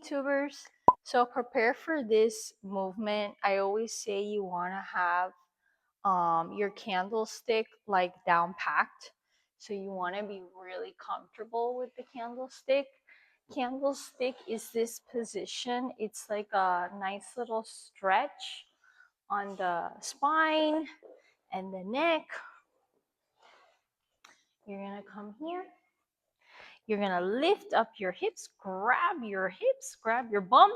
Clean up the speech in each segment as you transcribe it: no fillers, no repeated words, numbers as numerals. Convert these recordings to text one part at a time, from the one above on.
YouTubers. So prepare for this movement. I always say you want to have your candlestick like down packed. So you want to be really comfortable with the candlestick. Candlestick is this position. It's like a nice little stretch on the spine and the neck. You're gonna come here. You're gonna lift up your hips, grab your bum.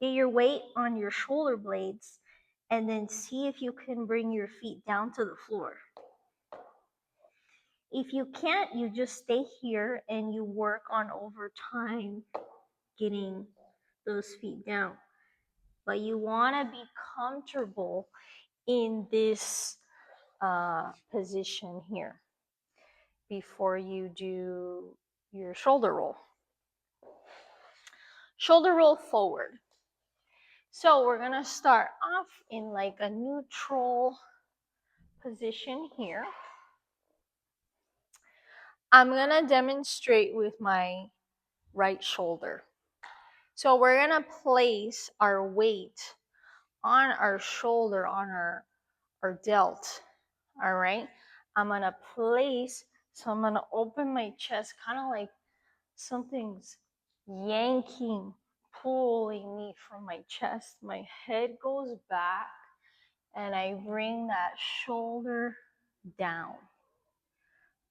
Get your weight on your shoulder blades, and then see if you can bring your feet down to the floor. If you can't, you just stay here and you work on over time getting those feet down. But you want to be comfortable in this position here before you do your shoulder roll. Shoulder roll forward. So we're gonna start off in like a neutral position here. I'm gonna demonstrate with my right shoulder. So we're gonna place our weight on our shoulder, on our delt. All right. I'm gonna place, so I'm gonna open my chest, kind of like something's yanking, pulling me from my chest. My head goes back and I bring that shoulder down.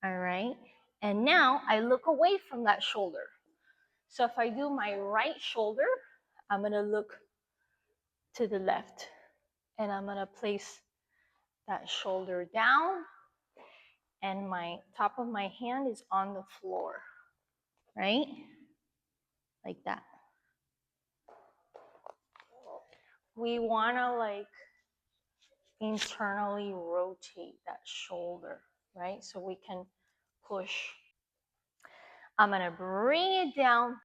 All right. And now I look away from that shoulder. So if I do my right shoulder, I'm going to look to the left and I'm going to place that shoulder down and my top of my hand is on the floor, right? Like that. We want to like internally rotate that shoulder, right? So we can push. I'm going to bring it down.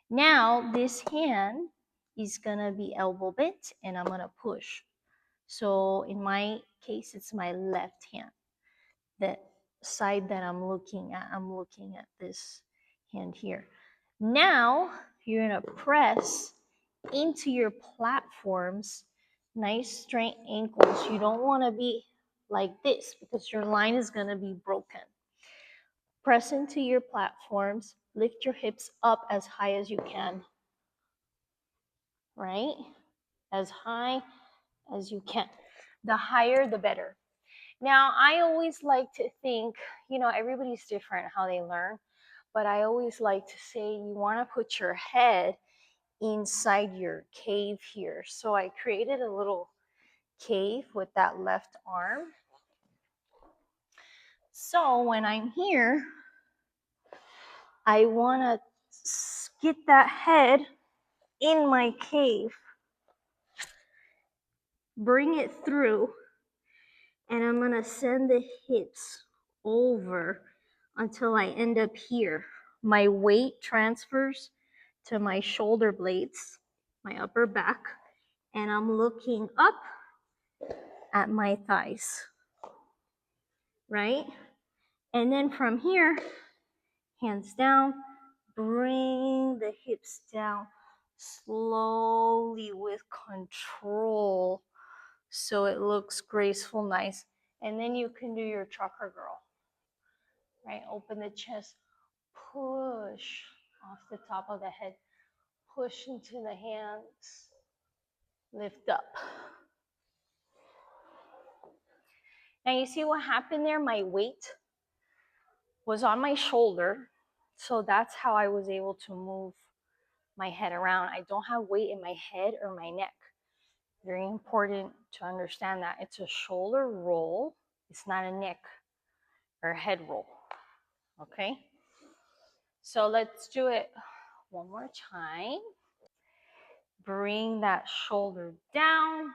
Now this hand is going to be elbow bent and I'm going to push. So in my case, it's my left hand. The side that I'm looking at this hand here. Now you're going to press into your platforms, nice straight ankles. You don't want to be like this because your line is going to be broken. Press into your platforms, lift your hips up as high as you can, right? As high as you can. The higher, the better. Now, I always like to think, everybody's different how they learn, but I always like to say you want to put your head inside your cave here. So I created a little cave with that left arm. So when I'm here, I want to get that head in my cave, bring it through, and I'm going to send the hips over until I end up here. My weight transfers to my shoulder blades, my upper back, and I'm looking up at my thighs, right? And then from here, hands down, bring the hips down slowly with control so it looks graceful, nice. And then you can do your trucker girl, right? Open the chest, push off the top of the head, push into the hands, lift up. Now you see what happened there? My weight was on my shoulder, so that's how I was able to move my head around. I don't have weight in my head or my neck. Very important to understand that. It's a shoulder roll. It's not a neck or head roll. Okay? So let's do it one more time. Bring that shoulder down.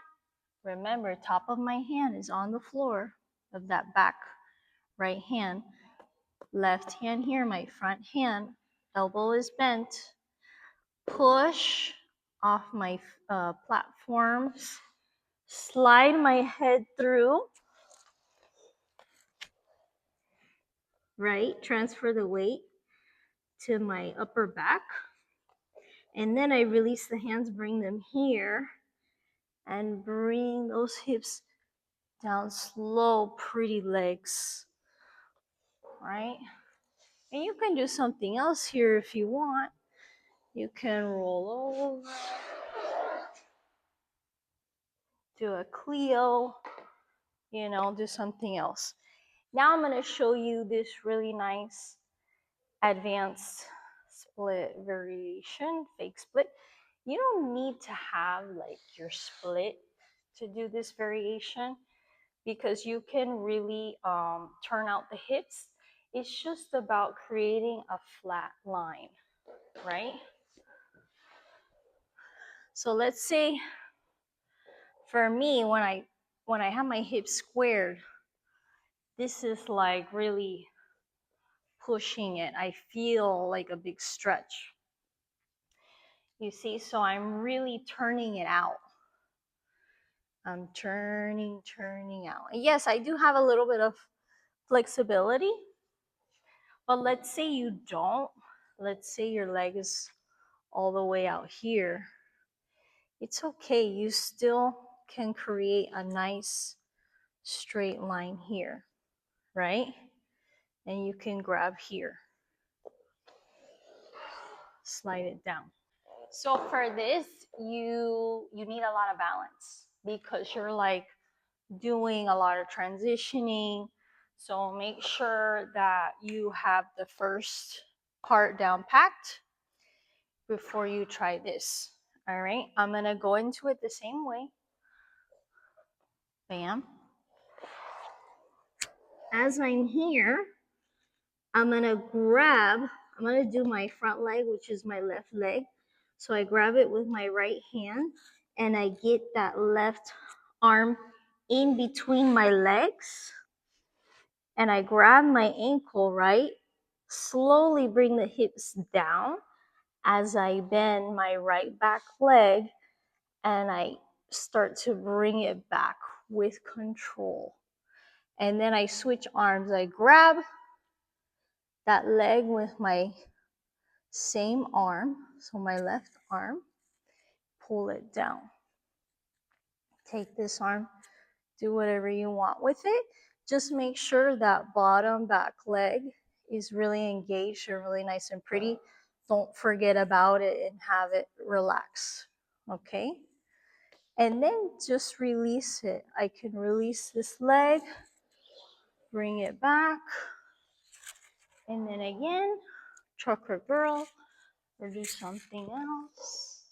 Remember, top of my hand is on the floor of that back right hand. Left hand here, my front hand. Elbow is bent. Push off my platforms. Slide my head through. Right? Transfer the weight to my upper back. And then I release the hands, bring them here, and bring those hips down. Slow, pretty legs, right? And you can do something else here if you want. You can roll over, do a Clio, do something else. Now I'm going to show you this really nice advanced split variation, fake split. You don't need to have like your split to do this variation because you can really turn out the hips. It's just about creating a flat line, right? So let's say for me, when I have my hips squared, this is like really pushing it. I feel like a big stretch. You see, so I'm really turning it out. I'm turning out. And yes, I do have a little bit of flexibility, but let's say you don't. Let's say your leg is all the way out here. It's okay. You still can create a nice straight line here, right? And you can grab here. Slide it down. So for this, you need a lot of balance because you're like doing a lot of transitioning. So make sure that you have the first part down packed before you try this. All right, I'm gonna go into it the same way. Bam. As I'm here, I'm gonna do my front leg, which is my left leg. So I grab it with my right hand and I get that left arm in between my legs and I grab my ankle, right? Slowly bring the hips down as I bend my right back leg and I start to bring it back with control. And then I switch arms. I grab that leg with my same arm, so my left arm, pull it down. Take this arm, do whatever you want with it. Just make sure that bottom back leg is really engaged and really nice and pretty. Don't forget about it and have it relax, okay? And then just release it. I can release this leg, bring it back, and then again, trucker girl, or do something else.